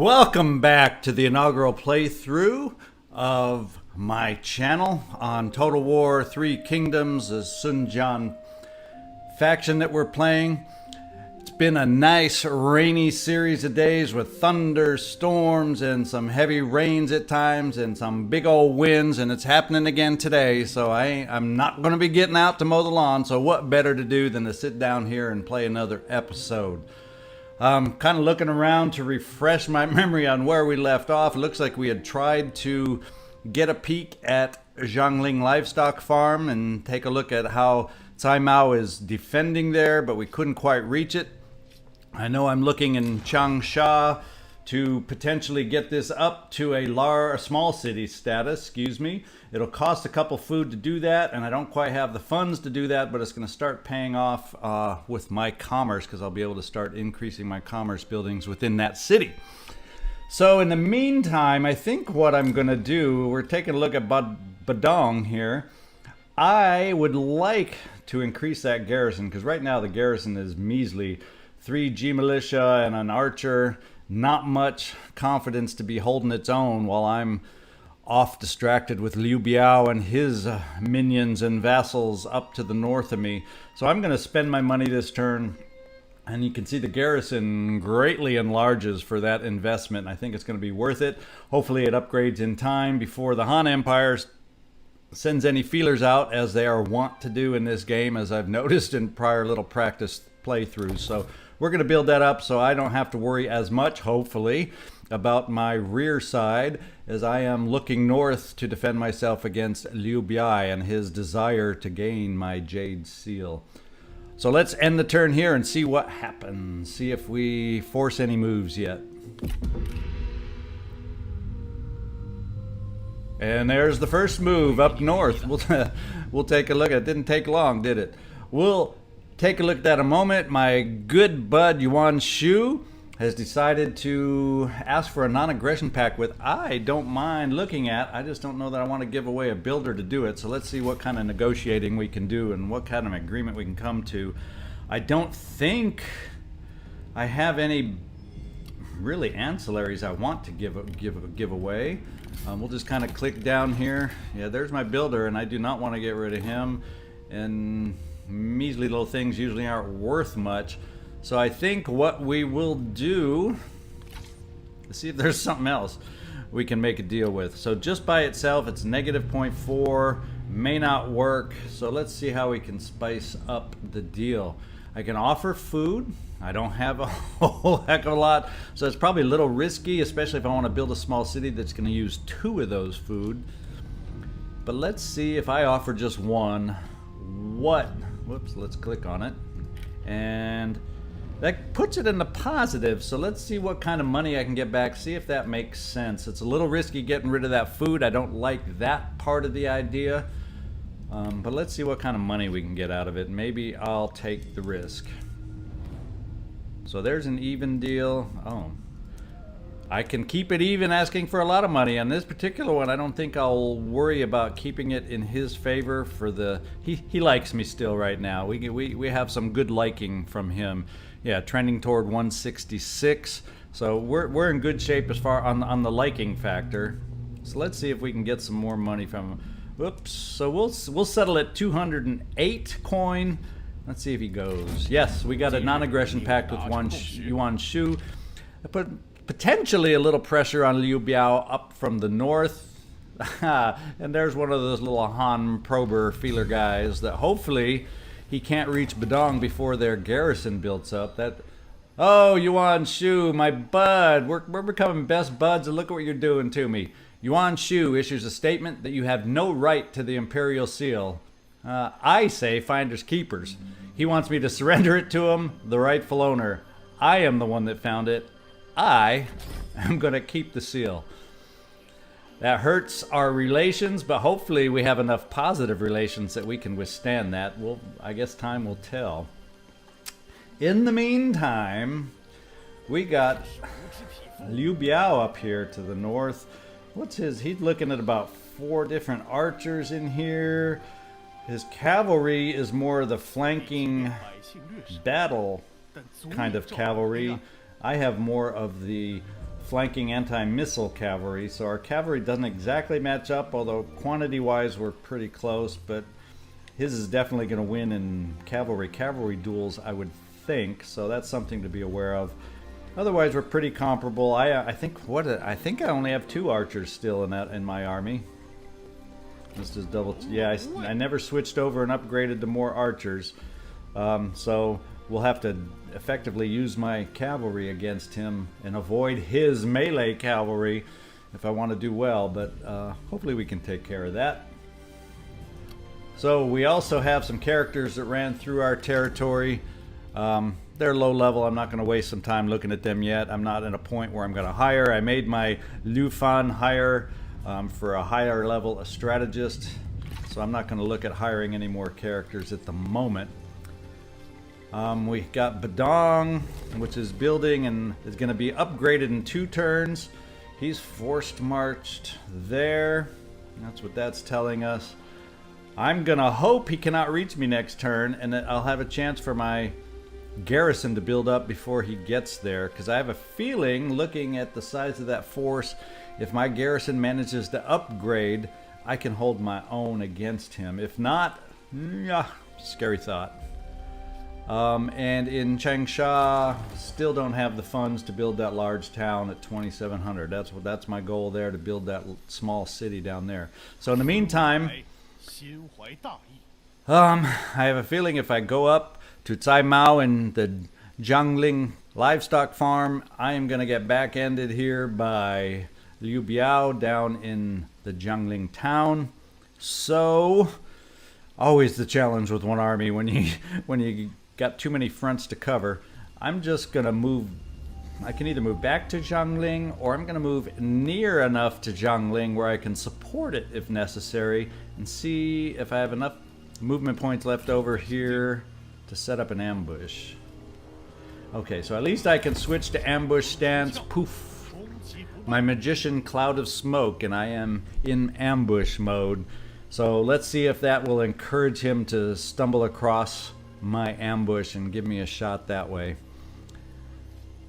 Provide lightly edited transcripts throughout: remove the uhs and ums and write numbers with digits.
Welcome back to the inaugural playthrough of my channel on Total War 3 Kingdoms, the Jian faction that we're playing. It's been a nice rainy series of days with thunderstorms and some heavy rains at times and some big old winds, and it's happening again today. So I'm not going to be getting out to mow the lawn, so what better to do than to sit down here and play another episode. I'm kind of looking around to refresh my memory on where we left off. It looks like we had tried to get a peek at Jiangling livestock farm and take a look at how Cai Mao is defending there, but we couldn't quite reach it. I know I'm looking in Changsha to potentially get this up to a small city status, It'll cost a couple food to do that, and I don't quite have the funds to do that, but it's going to start paying off with my commerce, because I'll be able to start increasing my commerce buildings within that city. So in the meantime, I think what I'm going to do, we're taking a look at Badong here. I would like to increase that garrison, because right now the garrison is measly. 3 G militia and an archer. Not much confidence to be holding its own while I'm off distracted with Liu Biao and his minions and vassals up to the north of me. So I'm going to spend my money this turn, and you can see the garrison greatly enlarges for that investment. I think it's going to be worth it. Hopefully it upgrades in time before the Han Empire sends any feelers out, as they are wont to do in this game, as I've noticed in prior little practice playthroughs. So we're going to build that up so I don't have to worry as much, hopefully, about my rear side, as I am looking north to defend myself against Liu Biao and his desire to gain my Jade Seal. So let's end the turn here and see what happens. See if we force any moves yet. And there's the first move up north. We'll take a look. It didn't take long, did it? We'll take a look at that in a moment. My good bud Yuan Shu has decided to ask for a non-aggression pact, with I don't mind looking at. I just don't know that I want to give away a builder to do it. So let's see what kind of negotiating we can do and what kind of agreement we can come to. I don't think I have any really ancillaries I want to give away. We'll just kind of click down here. Yeah, there's my builder, and I do not want to get rid of him. And measly little things usually aren't worth much. So I think what we will do, let's see if there's something else we can make a deal with. So just by itself, it's negative 0.4, may not work. So let's see how we can spice up the deal. I can offer food. I don't have a whole heck of a lot, so it's probably a little risky, especially if I want to build a small city that's going to use 2 of those food. But let's see if I offer just one. Whoops, let's click on it. And that puts it in the positive, so let's see what kind of money I can get back, see if that makes sense. It's a little risky getting rid of that food. I don't like that part of the idea. But let's see what kind of money we can get out of it. Maybe I'll take the risk. So there's an even deal. Oh, I can keep it even asking for a lot of money. On this particular one, I don't think I'll worry about keeping it in his favor. For the he likes me still right now. We have some good liking from him. Yeah, trending toward 166. So we're in good shape as far on the liking factor. So let's see if we can get some more money from him. Whoops. So we'll settle at 208 coin. Let's see if he goes. Yes, we got a non-aggression pact with Yuan Shu. I put potentially a little pressure on Liu Biao up from the north. And there's one of those little Han prober feeler guys that hopefully he can't reach Badong before their garrison builds up. Oh, Yuan Shu, my bud. We're becoming best buds, and look at what you're doing to me. Yuan Shu issues a statement that you have no right to the Imperial Seal. I say finders keepers. He wants me to surrender it to him, the rightful owner. I am the one that found it. I am going to keep the seal. That hurts our relations, but hopefully we have enough positive relations that we can withstand that. I guess time will tell. In the meantime, we got Liu Biao up here to the north. He's looking at about 4 different archers in here. His cavalry is more of the flanking battle kind of cavalry. I have more of the flanking anti-missile cavalry, so our cavalry doesn't exactly match up, although quantity-wise we're pretty close, but his is definitely going to win in cavalry duels, I would think, so that's something to be aware of. Otherwise, we're pretty comparable. I think I only have 2 archers still in my army. Let's just double. Yeah, I never switched over and upgraded to more archers, so we'll have to effectively use my cavalry against him and avoid his melee cavalry if I want to do well. But hopefully we can take care of that. So we also have some characters that ran through our territory. They're low level. I'm not going to waste some time looking at them yet. I'm not at a point where I'm going to hire. I made my Lufan hire for a higher level, a strategist. So I'm not going to look at hiring any more characters at the moment. We got Badong, which is building and is going to be upgraded in 2 turns. He's forced marched there. That's what that's telling us. I'm going to hope he cannot reach me next turn and that I'll have a chance for my garrison to build up before he gets there, because I have a feeling, looking at the size of that force, if my garrison manages to upgrade, I can hold my own against him. If not, scary thought. And in Changsha, still don't have the funds to build that large town at 2,700. That's my goal there, to build that small city down there. So in the meantime, I have a feeling if I go up to Cai Mao and the Jiangling livestock farm, I am going to get back-ended here by Liu Biao down in the Jiangling town. So, always the challenge with one army when you got too many fronts to cover. I'm just going to move. I can either move back to Jiangling, or I'm going to move near enough to Jiangling where I can support it if necessary, and see if I have enough movement points left over here to set up an ambush. Okay, so at least I can switch to ambush stance. Poof. My magician cloud of smoke, and I am in ambush mode. So let's see if that will encourage him to stumble across my ambush and give me a shot that way.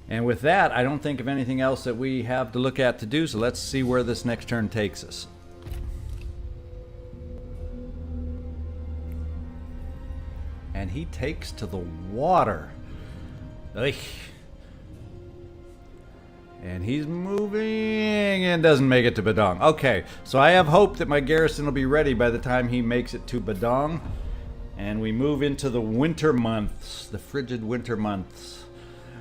And with that, I don't think of anything else that we have to look at to do, so let's see where this next turn takes us. And he takes to the water. Ugh. And he's moving and doesn't make it to Badong. Okay, so I have hope that my garrison will be ready by the time he makes it to Badong. And we move into the winter months, the frigid winter months.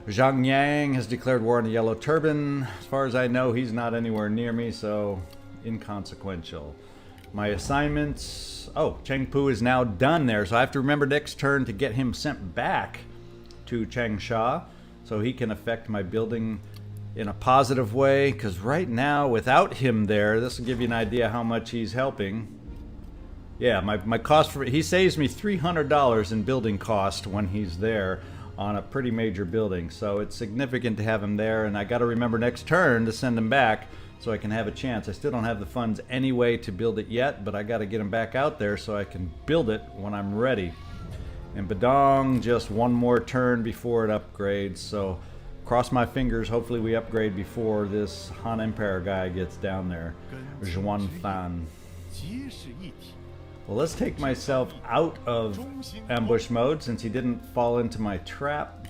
Zhang Yang has declared war on the Yellow Turban. As far as I know, he's not anywhere near me, so inconsequential. My assignments... Oh, Chengpu is now done there, so I have to remember next turn to get him sent back to Changsha so he can affect my building in a positive way, because right now, without him there, this will give you an idea how much he's helping. Yeah, my cost for... He saves me $300 in building cost when he's there on a pretty major building, so it's significant to have him there, and I got to remember next turn to send him back so I can have a chance. I still don't have the funds anyway to build it yet, but I got to get him back out there so I can build it when I'm ready. And Badong, just one more turn before it upgrades, so cross my fingers, hopefully we upgrade before this Han Empire guy gets down there. Zhuan Fan. Well, let's take myself out of ambush mode since he didn't fall into my trap.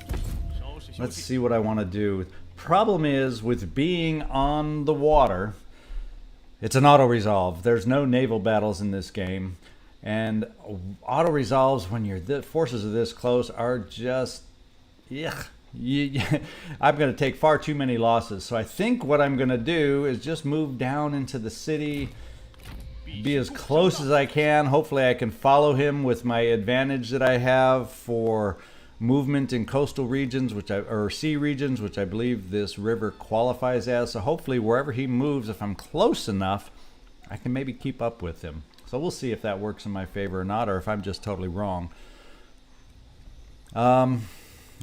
Let's see what I want to do. Problem is, with being on the water, it's an auto-resolve. There's no naval battles in this game. And auto-resolves when your forces are this close are just... Yuck. I'm going to take far too many losses. So I think what I'm going to do is just move down into the city, be as close as I can. Hopefully I can follow him with my advantage that I have for movement in coastal regions, or sea regions, which I believe this river qualifies as. So hopefully wherever he moves, if I'm close enough, I can maybe keep up with him. So we'll see if that works in my favor or not, or if I'm just totally wrong.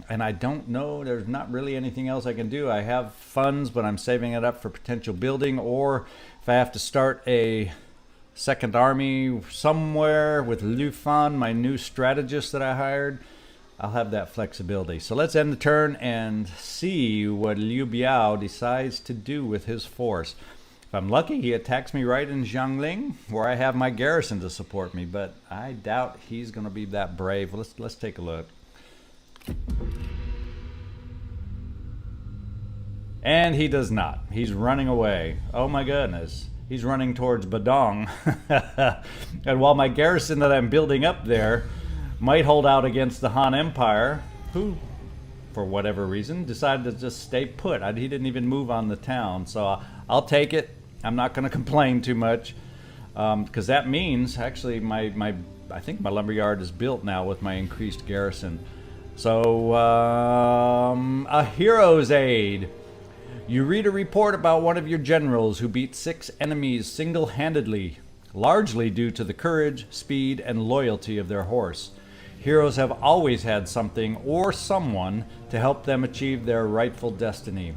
And I don't know, there's not really anything else I can do. I have funds, but I'm saving it up for potential building, or if I have to start a second army somewhere with Lu Fan, my new strategist that I hired, I'll have that flexibility. So let's end the turn and see what Liu Biao decides to do with his force. If I'm lucky, he attacks me right in Jiangling, where I have my garrison to support me, but I doubt he's going to be that brave. Let's take a look. And he does not. He's running away. Oh my goodness. He's running towards Badong. And while my garrison that I'm building up there might hold out against the Han Empire, who, for whatever reason, decided to just stay put. He didn't even move on the town. So I'll take it. I'm not going to complain too much, because that means actually I think my lumberyard is built now with my increased garrison. So a hero's aid. You read a report about one of your generals who beat 6 enemies single-handedly, largely due to the courage, speed, and loyalty of their horse. Heroes have always had something or someone to help them achieve their rightful destiny.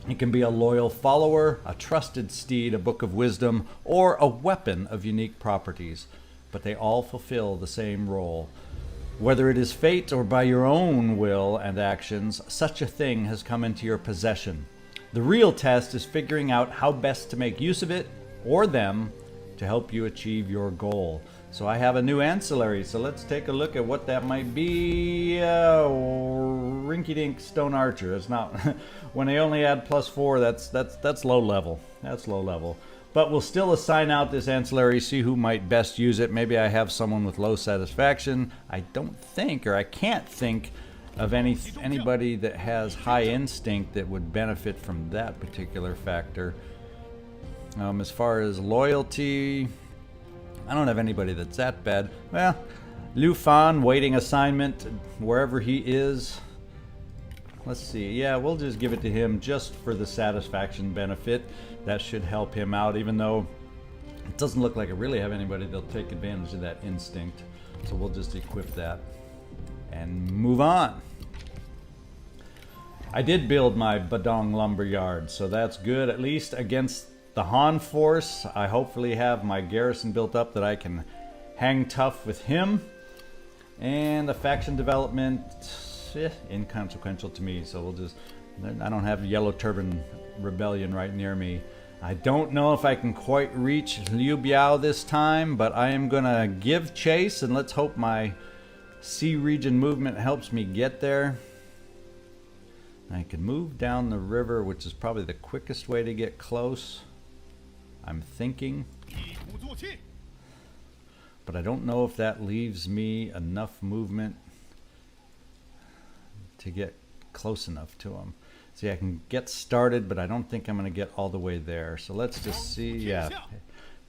It can be a loyal follower, a trusted steed, a book of wisdom, or a weapon of unique properties, but they all fulfill the same role. Whether it is fate or by your own will and actions, such a thing has come into your possession. The real test is figuring out how best to make use of it, or them, to help you achieve your goal. So I have a new ancillary, so let's take a look at what that might be. Rinky-dink stone archer. It's not when they only add +4. That's low level. That's low level. But we'll still assign out this ancillary, see who might best use it. Maybe I have someone with low satisfaction. I don't think, or I can't think of anybody that has high instinct that would benefit from that particular factor. As far as loyalty, I don't have anybody that's that bad. Well, Liu Fan, waiting assignment wherever he is. Let's see. Yeah, we'll just give it to him just for the satisfaction benefit. That should help him out, even though it doesn't look like I really have anybody that'll take advantage of that instinct. So we'll just equip that and move on. I did build my Badong lumberyard, so that's good. At least against the Han force, I hopefully have my garrison built up that I can hang tough with him. And the faction development, inconsequential to me, so we'll just, I don't have Yellow Turban Rebellion right near me. I don't know if I can quite reach Liu Biao this time, but I am gonna give chase, and let's hope my sea region movement helps me get there. I can move down the river, which is probably the quickest way to get close, I'm thinking. But I don't know if that leaves me enough movement to get close enough to him. See, I can get started, but I don't think I'm going to get all the way there. So let's just see. Yeah,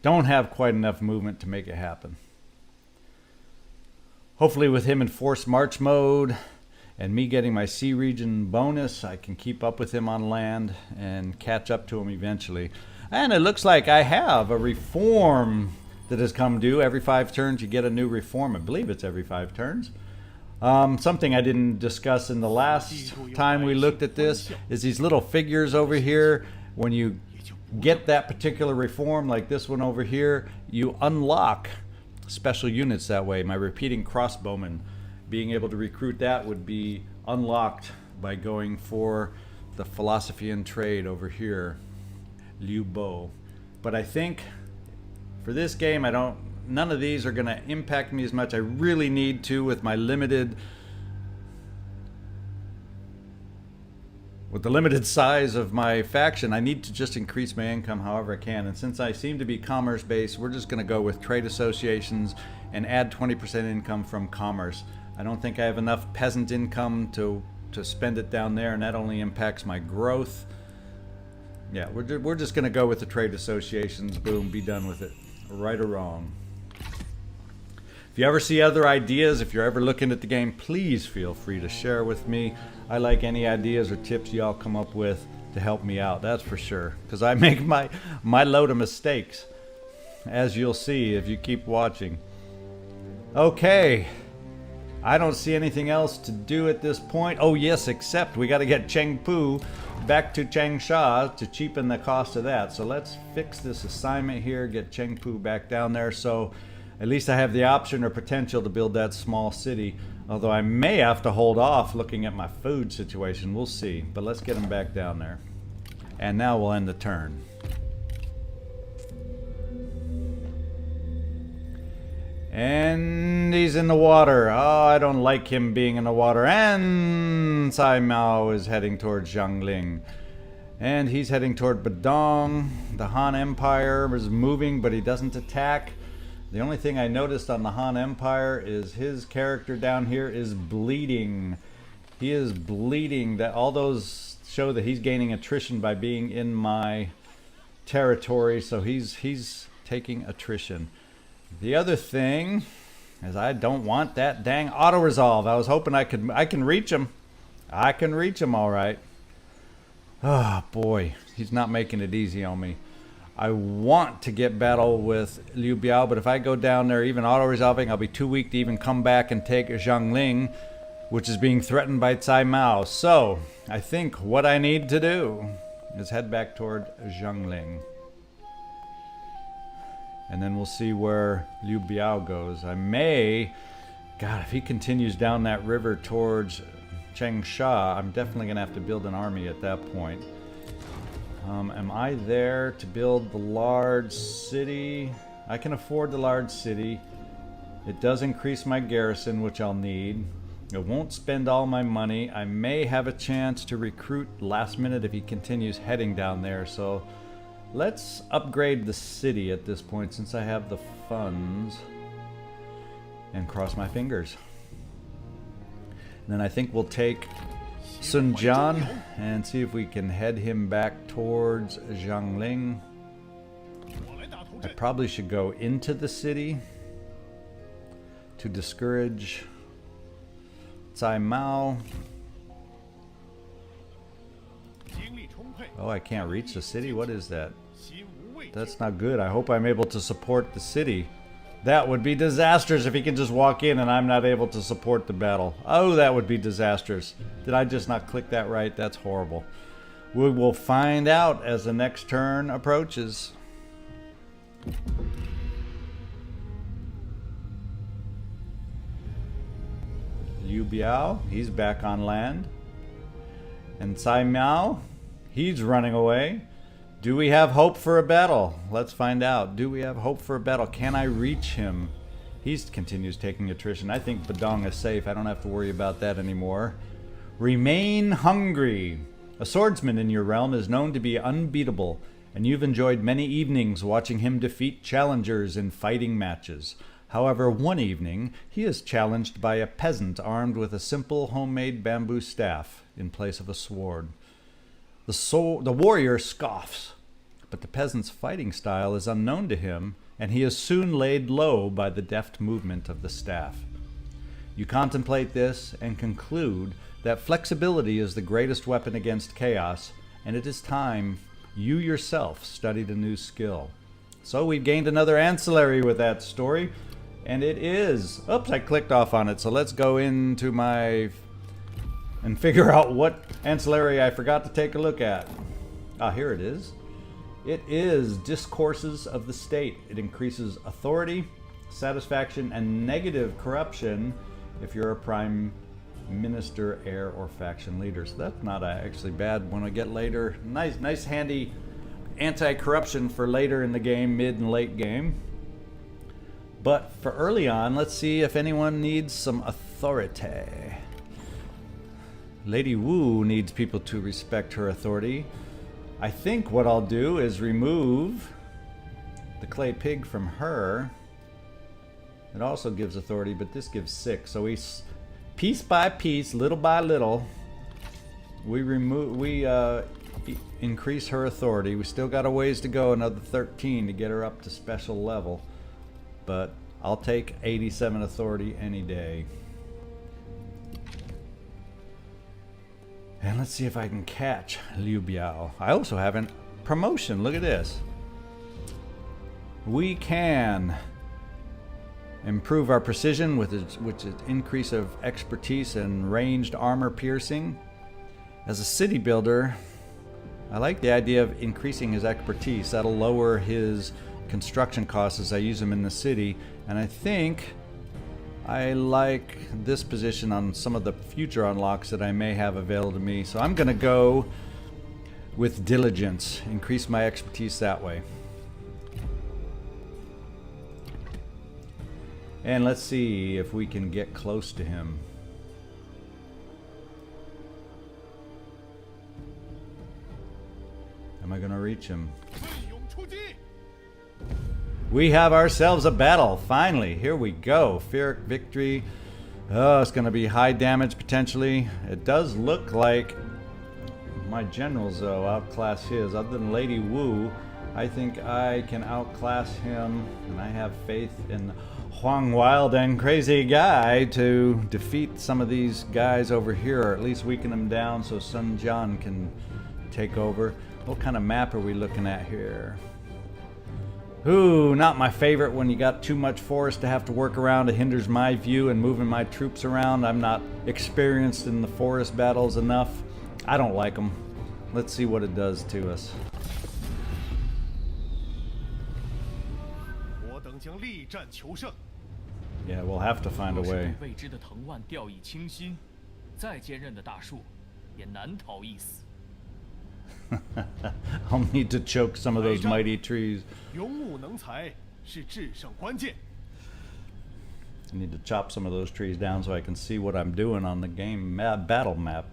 don't have quite enough movement to make it happen. Hopefully with him in forced march mode and me getting my sea region bonus, I can keep up with him on land and catch up to him eventually. And it looks like I have a reform that has come due. Every 5 turns you get a new reform. I believe it's every 5 turns. Something I didn't discuss in the last time we looked at this is these little figures over here. When you get that particular reform, like this one over here, you unlock special units that way. My repeating crossbowman, being able to recruit that would be unlocked by going for the philosophy and trade over here, Liu Bo. But I think for this game, none of these are going to impact me as much. I really need to with the limited size of my faction. I need to just increase my income however I can. And since I seem to be commerce based, we're just going to go with trade associations and add 20% income from commerce. I don't think I have enough peasant income to spend it down there, and that only impacts my growth. Yeah, we're just going to go with the trade associations. Boom, be done with it. Right or wrong. If you ever see other ideas, if you're ever looking at the game, please feel free to share with me. I like any ideas or tips y'all come up with to help me out, that's for sure. Because I make my load of mistakes, as you'll see if you keep watching. Okay, I don't see anything else to do at this point. Oh yes, except we got to get Chengpu back to Changsha to cheapen the cost of that. So let's fix this assignment here, get Chengpu back down there, so at least I have the option or potential to build that small city Although I may have to hold off looking at my food situation. We'll see. But let's get him back down there. And now we'll end the turn. And he's in the water. Oh, I don't like him being in the water. And Cai Mao is heading towards Jiangling. And he's heading toward Badong. The Han Empire is moving, but he doesn't attack. The only thing I noticed on the Han Empire is his character down here is bleeding. He is bleeding. That all those show that he's gaining attrition by being in my territory. So he's taking attrition. The other thing is I don't want that dang auto-resolve. I was hoping I can reach him. I can reach him all right. Oh boy, he's not making it easy on me. I want to get battle with Liu Biao, but if I go down there even auto-resolving, I'll be too weak to even come back and take Jiangling, which is being threatened by Cai Mao. So I think what I need to do is head back toward Jiangling. And then we'll see where Liu Biao goes. I may... God, if he continues down that river towards Changsha, I'm definitely going to have to build an army at that point. Am I there to build the large city? I can afford the large city. It does increase my garrison, which I'll need. It won't spend all my money. I may have a chance to recruit last minute if he continues heading down there. So let's upgrade the city at this point since I have the funds. And cross my fingers. And then I think we'll take Sun Jian and see if we can head him back towards Jiangling. I probably should go into the city to discourage Cai Mao. Oh, I can't reach the city? What is that? That's not good. I hope I'm able to support the city. That would be disastrous if he can just walk in and I'm not able to support the battle. Oh, that would be disastrous. Did I just not click that right? That's horrible. We will find out as the next turn approaches. Liu Biao, he's back on land. And Cai Mao, he's running away. Do we have hope for a battle? Let's find out. Do we have hope for a battle? Can I reach him? He continues taking attrition. I think Badong is safe. I don't have to worry about that anymore. Remain hungry. A swordsman in your realm is known to be unbeatable, and you've enjoyed many evenings watching him defeat challengers in fighting matches. However, one evening, he is challenged by a peasant armed with a simple homemade bamboo staff in place of a sword. The warrior scoffs, but the peasant's fighting style is unknown to him, and he is soon laid low by the deft movement of the staff. You contemplate this and conclude that flexibility is the greatest weapon against chaos, and it is time you yourself studied a new skill. So we've gained another ancillary with that story, and it is... Oops, I clicked off on it, so let's go into my... and figure out what ancillary I forgot to take a look at. Ah, here it is. It is Discourses of the State. It increases authority, satisfaction, and negative corruption if you're a prime minister, heir, or faction leader. So that's not actually bad when I get later. Nice handy anti-corruption for later in the game, mid and late game. But for early on, let's see if anyone needs some authority. Lady Wu needs people to respect her authority. I think what I'll do is remove the clay pig from her. It also gives authority, but this gives 6. So we, piece by piece, little by little, we increase her authority. We still got a ways to go, another 13 to get her up to special level. But I'll take 87 authority any day. And let's see if I can catch Liu Biao. I also have a promotion. Look at this. We can improve our precision with which is increase of expertise and ranged armor piercing. As a city builder, I like the idea of increasing his expertise. That'll lower his construction costs as I use him in the city. And I think I like this position on some of the future unlocks that I may have available to me. So I'm going to go with diligence, increase my expertise that way. And let's see if we can get close to him. Am I going to reach him? We have ourselves a battle, finally. Here we go. Pyrrhic victory. Oh, it's going to be high damage potentially. It does look like my generals, though, outclass his. Other than Lady Wu, I think I can outclass him. And I have faith in Huang Wild and Crazy Guy to defeat some of these guys over here, or at least weaken them down so Sun Jian can take over. What kind of map are we looking at here? Ooh, not my favorite when you got too much forest to have to work around. It hinders my view and moving my troops around. I'm not experienced in the forest battles enough. I don't like them. Let's see what it does to us. Yeah, we'll have to find a way. I'll need to choke some of those mighty trees. I need to chop some of those trees down so I can see what I'm doing on the game battle map.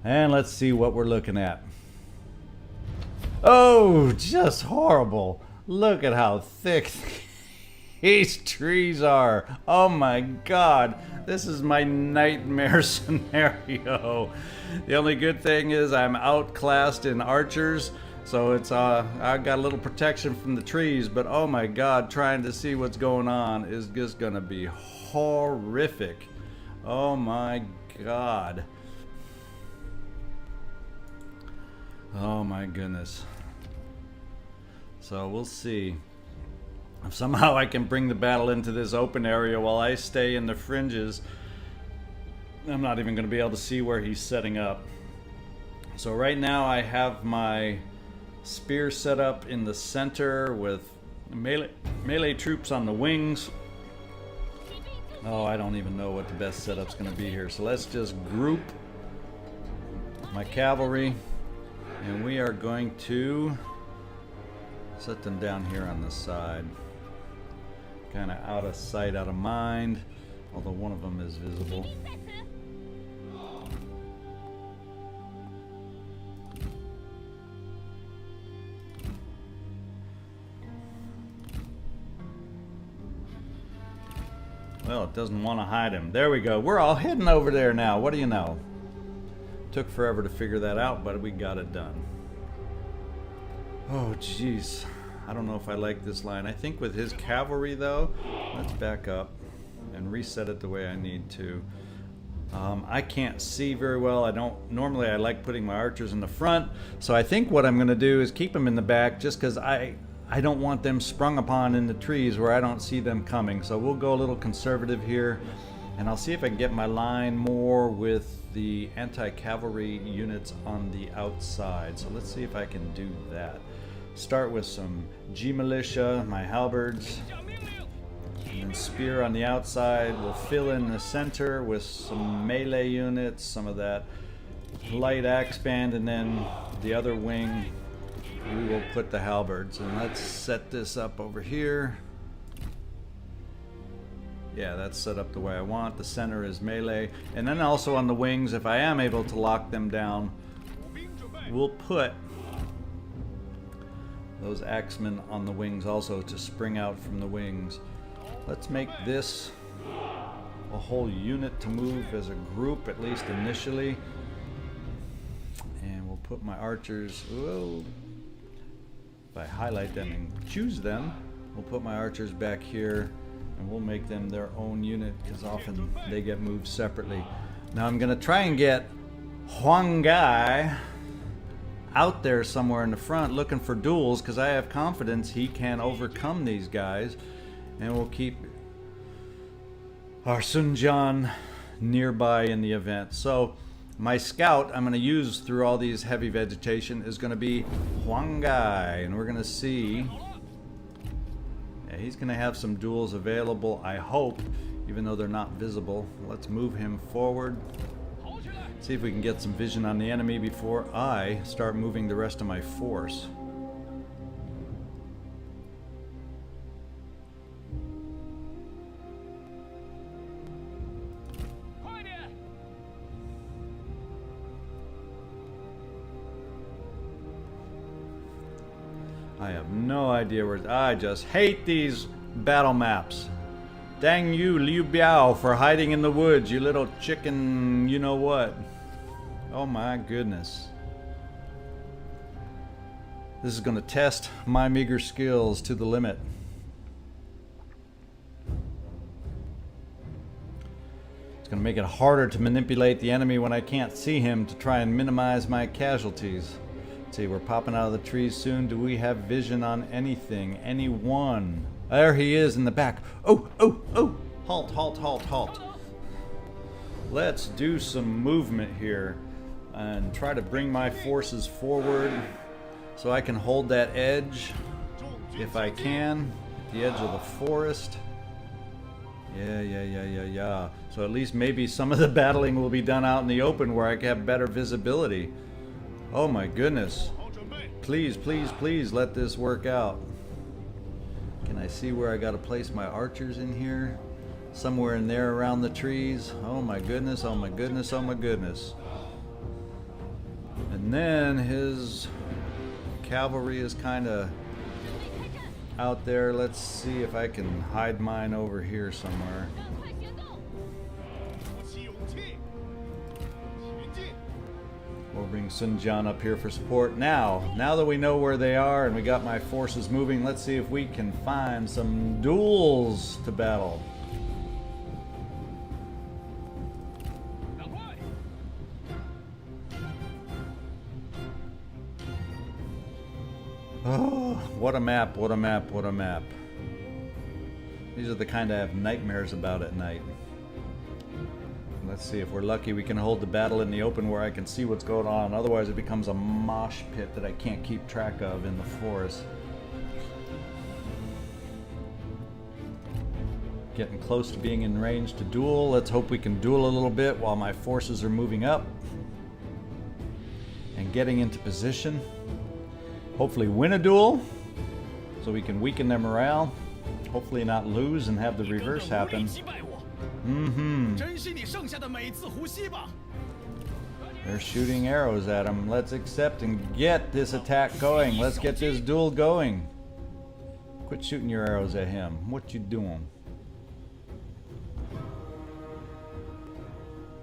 And let's see what we're looking at. Oh, just horrible. Look at how thick these trees are. Oh my god. This is my nightmare scenario. The only good thing is I'm outclassed in archers, so it's I got a little protection from the trees, but oh my god, trying to see what's going on is just gonna be horrific. Oh my god. Oh my goodness. So we'll see if somehow I can bring the battle into this open area while I stay in the fringes. I'm not even going to be able to see where he's setting up. So right now I have my spear set up in the center with melee troops on the wings. Oh, I don't even know what the best setup's going to be here. So let's just group my cavalry, and we are going to set them down here on the side. Kind of out of sight, out of mind, although one of them is visible. Well, it doesn't want to hide him. There we go. We're all hidden over there now. What do you know? Took forever to figure that out, but we got it done. Oh, jeez. I don't know if I like this line. I think with his cavalry, though, let's back up and reset it the way I need to. I can't see very well. Normally I like putting my archers in the front, so I think what I'm going to do is keep them in the back just because I don't want them sprung upon in the trees where I don't see them coming. So we'll go a little conservative here, and I'll see if I can get my line more with the anti-cavalry units on the outside. So let's see if I can do that. Start with some G militia, my halberds, and then spear on the outside. We'll fill in the center with some melee units, some of that light axe band, and then the other wing we will put the halberds. And let's set this up over here. Yeah, that's set up the way I want. The center is melee, and then also on the wings, if I am able to lock them down, we'll put those axemen on the wings also to spring out from the wings. Let's make this a whole unit to move as a group, at least initially. And we'll put my archers, well, if I highlight them and choose them, we'll put my archers back here, and we'll make them their own unit because often they get moved separately. Now I'm going to try and get Huang Gai out there somewhere in the front looking for duels because I have confidence he can overcome these guys, and we'll keep our Sun Jian nearby in the event. So my scout I'm going to use through all these heavy vegetation is going to be Huang Gai, and we're going to see Yeah, he's going to have some duels available, I hope, even though they're not visible. Let's move him forward. See if we can get some vision on the enemy before I start moving the rest of my force. I have no idea where. I just hate these battle maps. Dang you, Liu Biao, for hiding in the woods, you little chicken, you know what. Oh my goodness. This is going to test my meager skills to the limit. It's going to make it harder to manipulate the enemy when I can't see him to try and minimize my casualties. Let's see, we're popping out of the trees soon. Do we have vision on anything? Anyone? There he is in the back. Oh, oh, oh! Halt, halt, halt, halt. Let's do some movement here and try to bring my forces forward so I can hold that edge if I can. The edge of the forest. Yeah. So at least maybe some of the battling will be done out in the open where I can have better visibility. Oh my goodness. Please, please, please let this work out. Can I see where I got to place my archers in here? Somewhere in there around the trees. Oh my goodness, oh my goodness, oh my goodness. And then his cavalry is kind of out there. Let's see if I can hide mine over here somewhere. We'll bring Sun Jian up here for support. Now that we know where they are and we got my forces moving, let's see if we can find some duels to battle. Oh, what a map, what a map, what a map. These are the kind I have nightmares about at night. Let's see, if we're lucky we can hold the battle in the open where I can see what's going on. Otherwise it becomes a mosh pit that I can't keep track of in the forest. Getting close to being in range to duel. Let's hope we can duel a little bit while my forces are moving up and getting into position. Hopefully win a duel so we can weaken their morale. Hopefully not lose and have the reverse happen. They're shooting arrows at him. Let's accept and get this attack going. Let's get this duel going. Quit shooting your arrows at him. What you doing?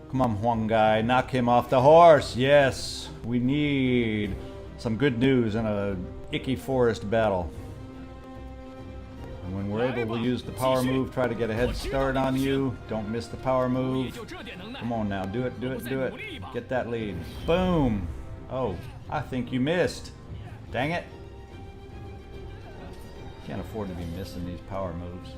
Come on, Huang Gai. Knock him off the horse. Yes, we need some good news in a icky forest battle. And when we're able to use the power move, try to get a head start on you. Don't miss the power move. Come on now, do it, do it, do it. Get that lead. Boom. Oh, I think you missed. Dang it. Can't afford to be missing these power moves.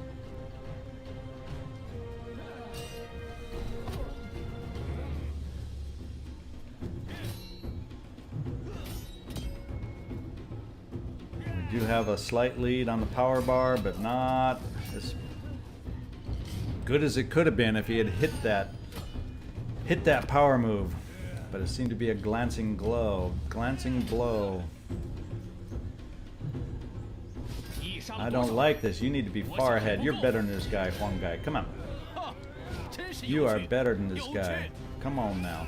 We do have a slight lead on the power bar, but not as good as it could have been if he had hit that power move. But it seemed to be a glancing blow. I don't like this. You need to be far ahead. You're better than this guy, Huang Gai. Come on. You are better than this guy. Come on now.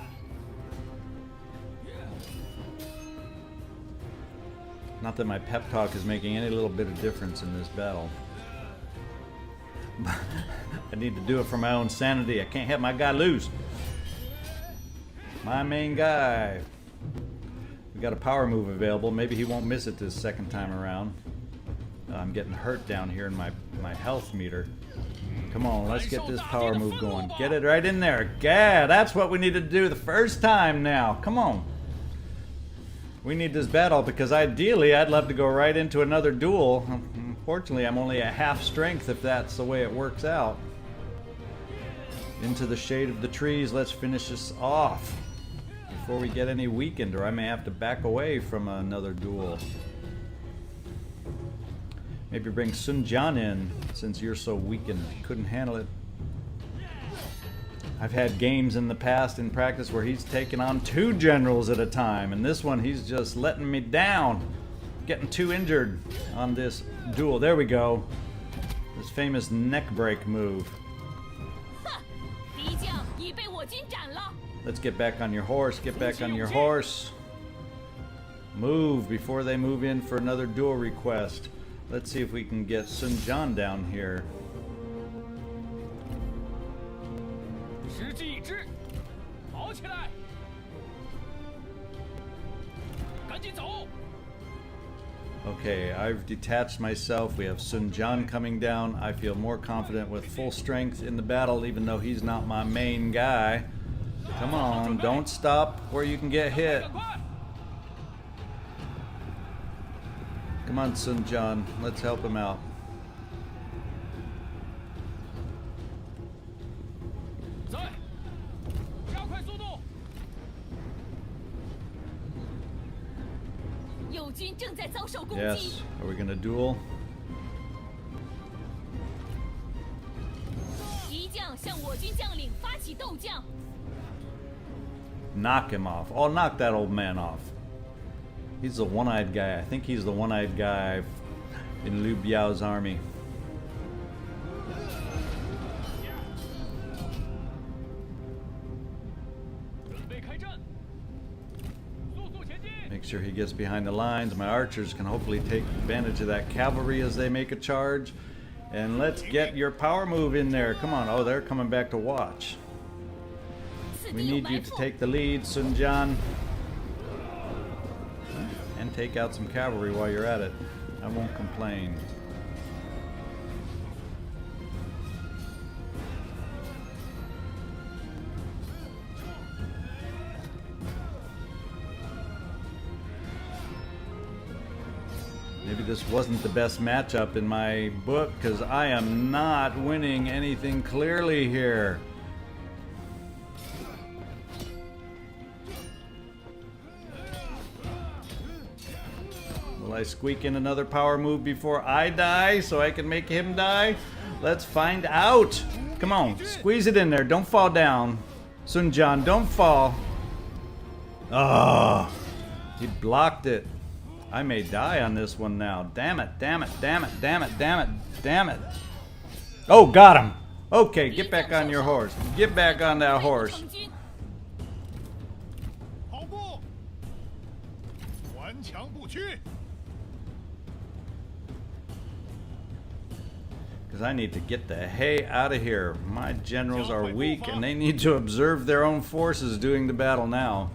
Not that my pep talk is making any little bit of difference in this battle. I need to do it for my own sanity. I can't have my guy lose. My main guy. We got a power move available. Maybe he won't miss it this second time around. I'm getting hurt down here in my health meter. Come on, let's get this power move going. Get it right in there. Yeah, that's what we need to do the first time now. Come on. We need this battle because ideally I'd love to go right into another duel. Unfortunately, I'm only at half strength if that's the way it works out. Into the shade of the trees. Let's finish this off before we get any weakened, or I may have to back away from another duel. Maybe bring Sun Jian in, since you're so weak and couldn't handle it. I've had games in the past in practice where he's taken on 2 generals at a time, and this one he's just letting me down. Getting too injured on this duel. There we go. This famous neck break move. Let's get back on your horse. Get back on your horse. Move before they move in for another duel request. Let's see if we can get Sun Jian down here. Okay, I've detached myself. We have Sun Jian coming down. I feel more confident with full strength in the battle, even though he's not my main guy. Come on, don't stop where you can get hit. Come on, Sun Jian, let's help him out. Yes, are we gonna duel? Knock him off. Oh, knock that old man off. He's the one-eyed guy. I think he's the one-eyed guy in Liu Biao's army. Make sure he gets behind the lines. My archers can hopefully take advantage of that cavalry as they make a charge. And let's get your power move in there. Come on. Oh, they're coming back to watch. We need you to take the lead, Sun Jian. And take out some cavalry while you're at it. I won't complain. Maybe this wasn't the best matchup in my book, because I am not winning anything clearly here. Will I squeak in another power move before I die so I can make him die? Let's find out. Come on, squeeze it in there. Don't fall down. Sun Jian, don't fall. Oh, he blocked it. I may die on this one now. Damn it, damn it, damn it, damn it, damn it, damn it. Oh, got him. Okay, get back on your horse. Get back on that horse. Because I need to get the hay out of here. My generals are weak and they need to observe their own forces doing the battle now.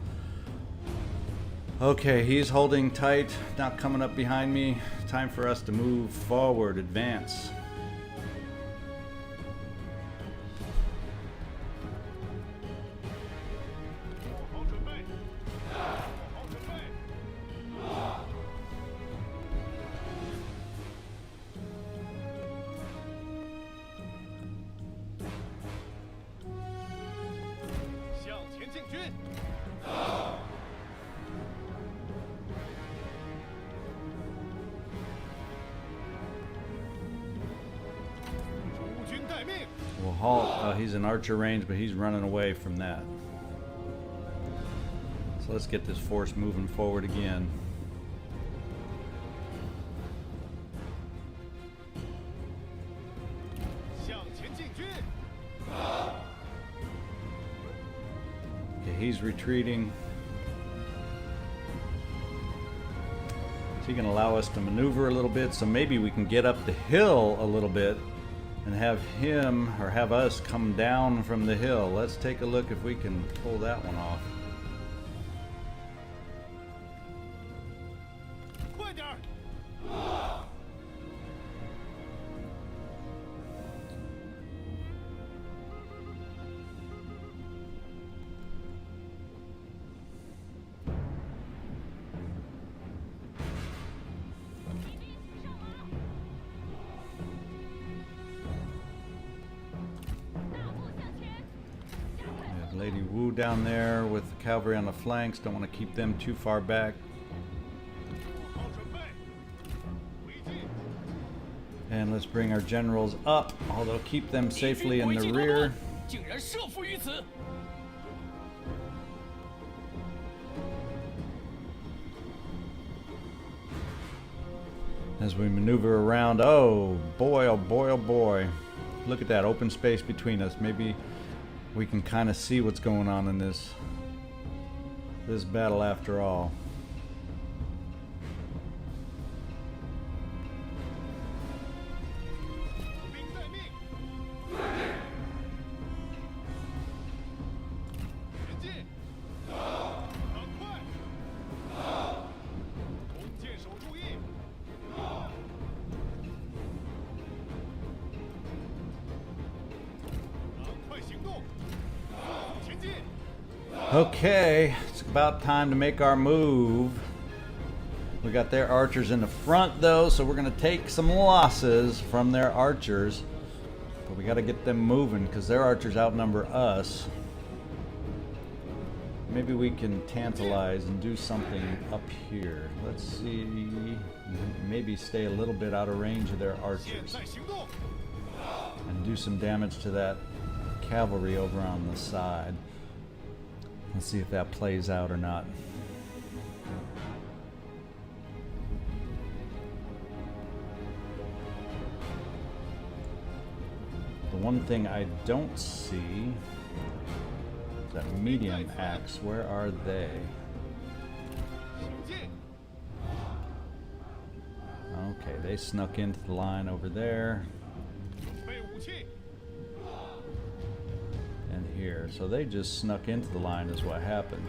Okay, he's holding tight, not coming up behind me. Time for us to move forward, advance. We'll halt. He's in archer range, but he's running away from that. So let's get this force moving forward again. Okay, he's retreating. Is he going to allow us to maneuver a little bit so maybe we can get up the hill a little bit and have him or have us come down from the hill? Let's take a look if we can pull that one off. Lady Wu down there with the cavalry on the flanks. Don't want to keep them too far back. And let's bring our generals up, although keep them safely in the rear. As we maneuver around, oh boy, oh boy, oh boy. Look at that open space between us. Maybe we can kind of see what's going on in this battle after all. Okay, it's about time to make our move. We got their archers in the front though, so we're going to take some losses from their archers. But we got to get them moving because their archers outnumber us. Maybe we can tantalize and do something up here. Let's see. Maybe stay a little bit out of range of their archers. And do some damage to that cavalry over on the side. Let's see if that plays out or not. The one thing I don't see is that medium axe. Where are they? Okay, they snuck into the line over there. And here. So they just snuck into the line is what happened.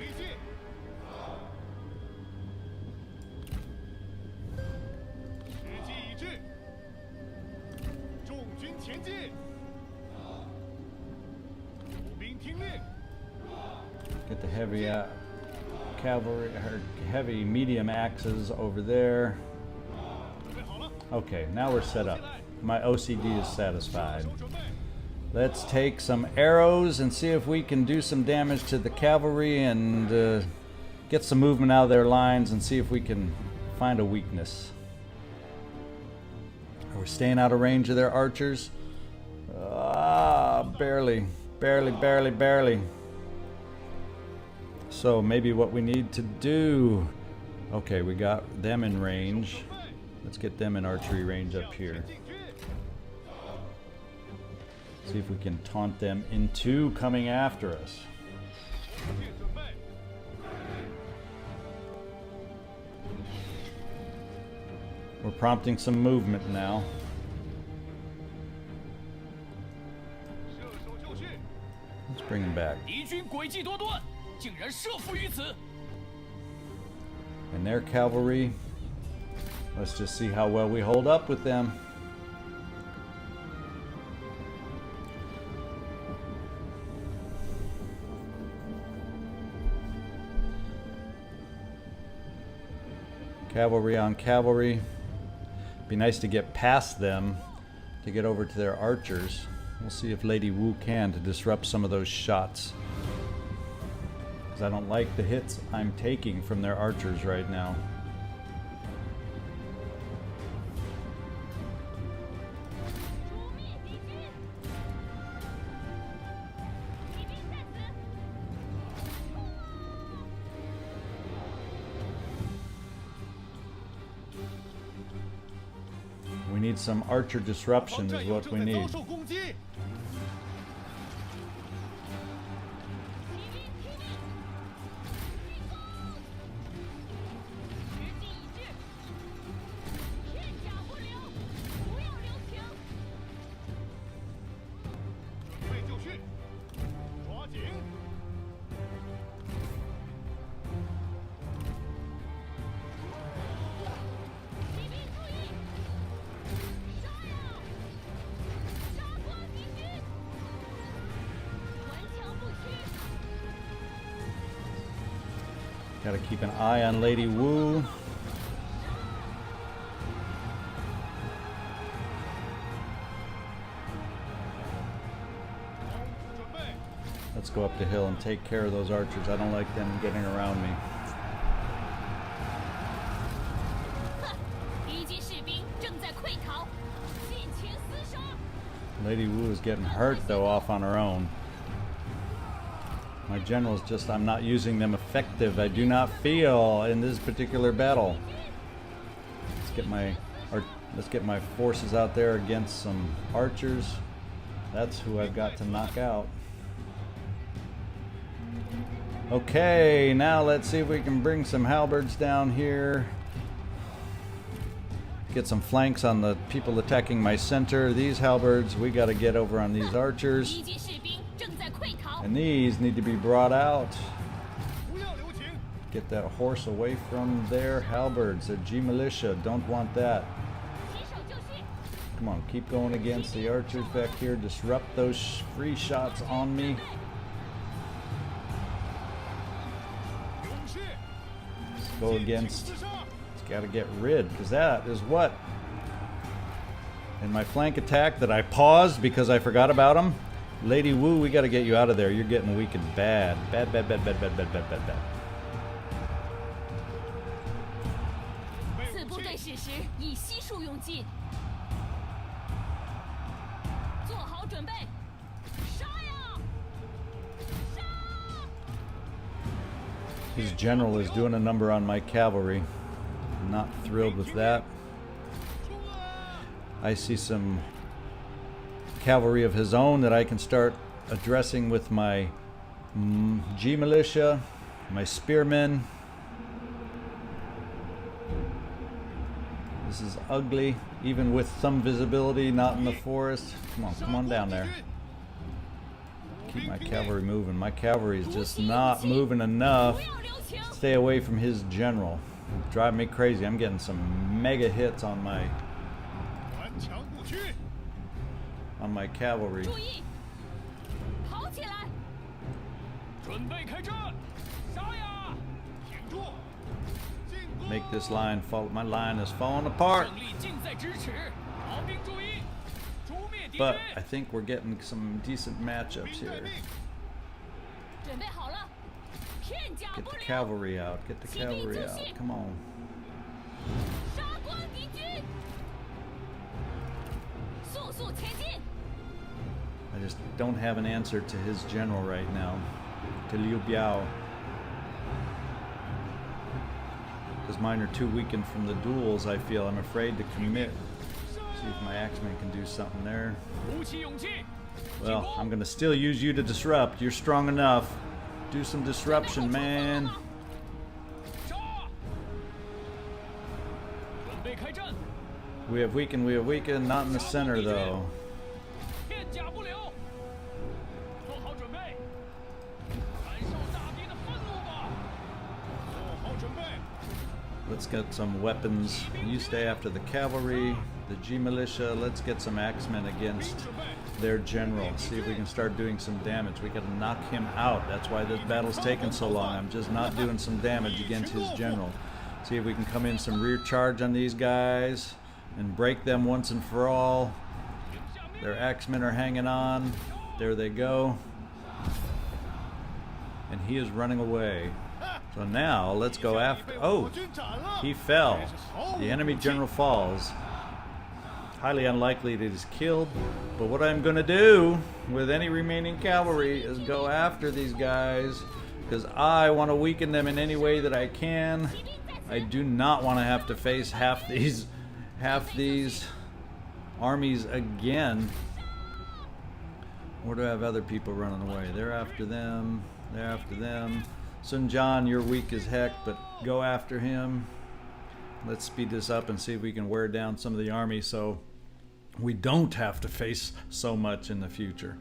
Get the heavy cavalry, or heavy medium axes over there. Okay, now we're set up. My OCD is satisfied. Let's take some arrows and see if we can do some damage to the cavalry and get some movement out of their lines and see if we can find a weakness. Are we staying out of range of their archers? Barely. So maybe what we need to do... Okay, we got them in range. Let's get them in archery range up here. See if we can taunt them into coming after us. We're prompting some movement now. Let's bring them back. And their cavalry, let's just see how well we hold up with them. Cavalry on cavalry. Be nice to get past them to get over to their archers. We'll see if Lady Wu can to disrupt some of those shots. Because I don't like the hits I'm taking from their archers right now. We need some archer disruption is what we need. Gotta keep an eye on Lady Wu. Let's go up the hill and take care of those archers. I don't like them getting around me. Lady Wu is getting hurt though off on her own. My generals just, I'm not using them effective. I do not feel in this particular battle. Let's get my forces out there against some archers. That's who I've got to knock out. Okay, now let's see if we can bring some halberds down here. Get some flanks on the people attacking my center. These halberds, we got to get over on these archers. And these need to be brought out. Get that horse away from their halberds. Their G militia, don't want that. Come on, keep going against the archers back here. Disrupt those free shots on me. Let's go against. It's got to get rid, because that is what. In my flank attack that I paused because I forgot about him. Lady Wu, we got to get you out of there. You're getting weakened bad. Bad, bad, bad, bad, bad, bad, bad, bad, bad. His general is doing a number on my cavalry. I'm not thrilled with that. I see some cavalry of his own that I can start addressing with my G militia, my spearmen. This is ugly, even with some visibility, not in the forest. Come on down there. Keep my cavalry moving. My cavalry is just not moving enough. Stay away from his general. Drive me crazy. I'm getting some mega hits on my cavalry. Make this line fall. My line is falling apart. But I think we're getting some decent matchups here. Get the cavalry out. Get the cavalry out. Come on. I just don't have an answer to his general right now. To Liu Biao. Because mine are too weakened from the duels, I feel. I'm afraid to commit. See if my axeman can do something there. Well, I'm going to still use you to disrupt. You're strong enough. Do some disruption, man. We have weakened. Not in the center, though. Let's get some weapons. You stay after the cavalry, the G militia. Let's get some axemen against their general. See if we can start doing some damage. We got to knock him out. That's why this battle's taken so long. I'm just not doing some damage against his general. See if we can come in some rear charge on these guys and break them once and for all. Their axemen are hanging on. There they go. And he is running away. So now let's go after. Oh, he fell. The enemy general falls. Highly unlikely that he's killed. But what I'm going to do with any remaining cavalry is go after these guys, because I want to weaken them in any way that I can. I do not want to have to face half these armies again. Or do I have other people running away? They're after them. They're after them. Sun Jian, you're weak as heck, but go after him. Let's speed this up and see if we can wear down some of the army so we don't have to face so much in the future.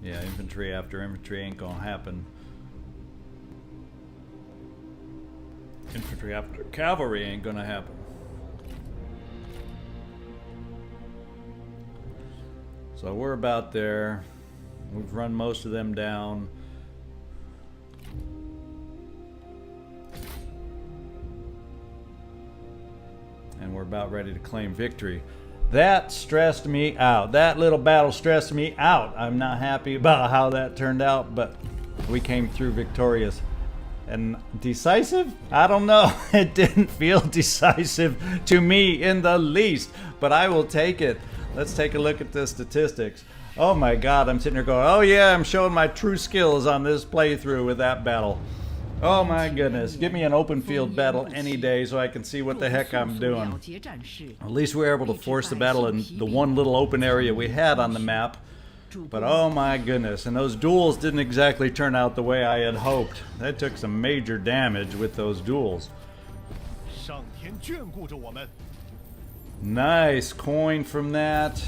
Yeah, infantry after infantry ain't gonna happen. Infantry after cavalry ain't gonna happen. So we're about there. We've run most of them down. And we're about ready to claim victory. That stressed me out. That little battle stressed me out. I'm not happy about how that turned out, but we came through victorious. And decisive? I don't know. It didn't feel decisive to me in the least, but I will take it. Let's take a look at the statistics. Oh my god, I'm sitting there going, oh yeah, I'm showing my true skills on this playthrough with that battle. Oh my goodness, give me an open field battle any day so I can see what the heck I'm doing. At least we were able to force the battle in the one little open area we had on the map. But oh my goodness, and those duels didn't exactly turn out the way I had hoped. They took some major damage with those duels. Nice coin from that.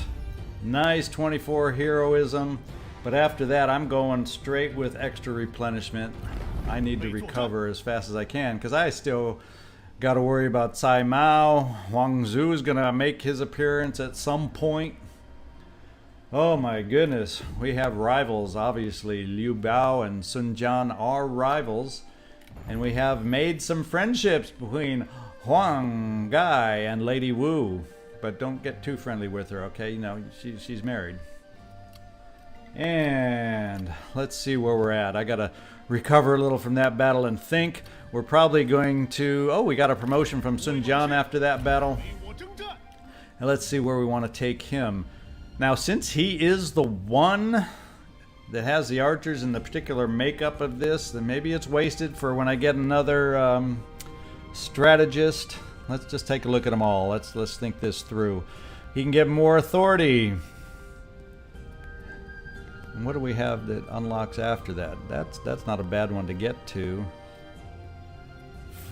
Nice 24 heroism. But after that, I'm going straight with extra replenishment. I need to recover as fast as I can because I still got to worry about Cai Mao. Huang Zu is going to make his appearance at some point. Oh my goodness, we have rivals, obviously. Liu Bao and Sun Jian are rivals. And we have made some friendships between Huang Gai and Lady Wu. But don't get too friendly with her, okay? You know, she's married. And let's see where we're at. I gotta recover a little from that battle and think. We're probably going to... Oh, we got a promotion from Sun Jian after that battle. And let's see where we want to take him. Now, since he is the one that has the archers and the particular makeup of this, then maybe it's wasted for when I get another strategist. Let's just take a look at them all. Let's think this through. He can get more authority. And what do we have that unlocks after that? That's not a bad one to get to.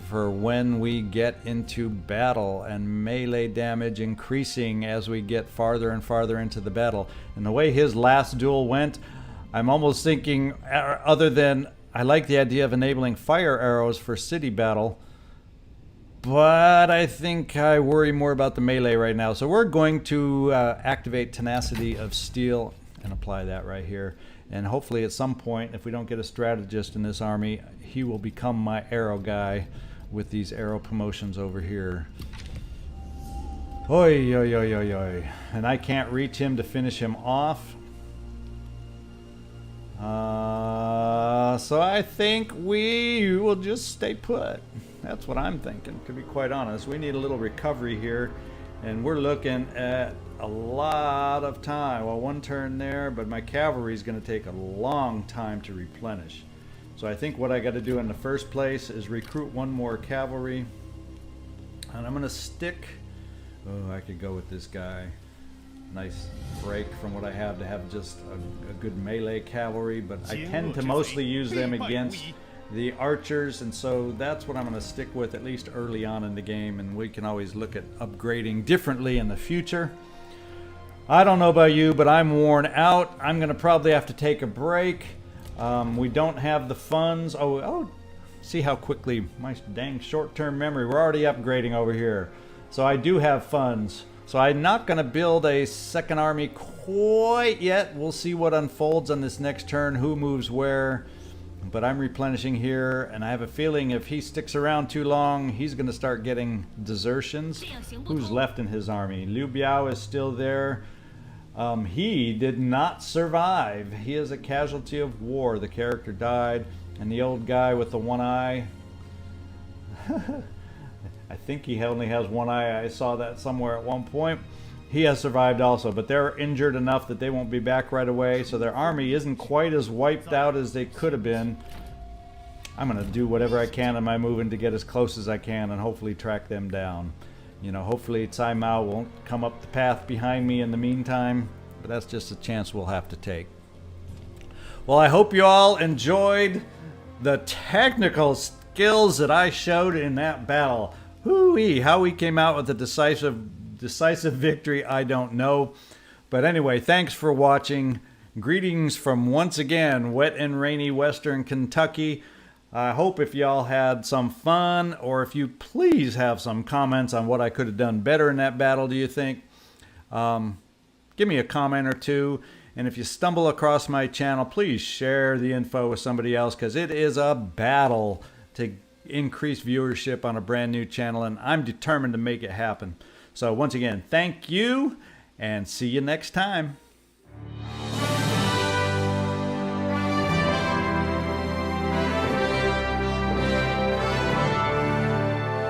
For when we get into battle and melee damage increasing as we get farther and farther into the battle. And the way his last duel went, I'm almost thinking, other than I like the idea of enabling fire arrows for city battle, but I think I worry more about the melee right now. So we're going to activate Tenacity of Steel and apply that right here. And hopefully at some point, if we don't get a strategist in this army, he will become my arrow guy with these arrow promotions over here. Oi, oi, oi, oi, oi. And I can't reach him to finish him off. So I think we will just stay put. That's what I'm thinking, to be quite honest. We need a little recovery here, and we're looking at a lot of time. Well, one turn there, but my cavalry is going to take a long time to replenish. So I think what I got to do in the first place is recruit one more cavalry. And I'm going to stick... Oh, I could go with this guy. Nice break from what I have to have just a good melee cavalry. But I tend to mostly use them against the archers. And so that's what I'm going to stick with, at least early on in the game. And we can always look at upgrading differently in the future. I don't know about you, but I'm worn out. I'm going to probably have to take a break. We don't have the funds. Oh, see how quickly my dang short-term memory. We're already upgrading over here. So I do have funds. So I'm not going to build a second army quite yet. We'll see what unfolds on this next turn, who moves where. But I'm replenishing here, and I have a feeling if he sticks around too long, he's going to start getting desertions. Who's left in his army? Liu Biao is still there. He did not survive. He is a casualty of war. The character died, and the old guy with the one eye, I think he only has one eye. I saw that somewhere at one point. He has survived also, but they're injured enough that they won't be back right away, so their army isn't quite as wiped out as they could have been. I'm going to do whatever I can in my moving to get as close as I can and hopefully track them down. You know, hopefully Cai Mao won't come up the path behind me in the meantime, but that's just a chance we'll have to take. Well, I hope you all enjoyed the technical skills that I showed in that battle. Hoo-wee, how we came out with a decisive victory, I don't know. But anyway, thanks for watching. Greetings from, once again, wet and rainy Western Kentucky. I hope if y'all had some fun, or if you please have some comments on what I could have done better in that battle, do you think? Give me a comment or two. And if you stumble across my channel, please share the info with somebody else, because it is a battle to increase viewership on a brand new channel, and I'm determined to make it happen. So once again, thank you, and see you next time.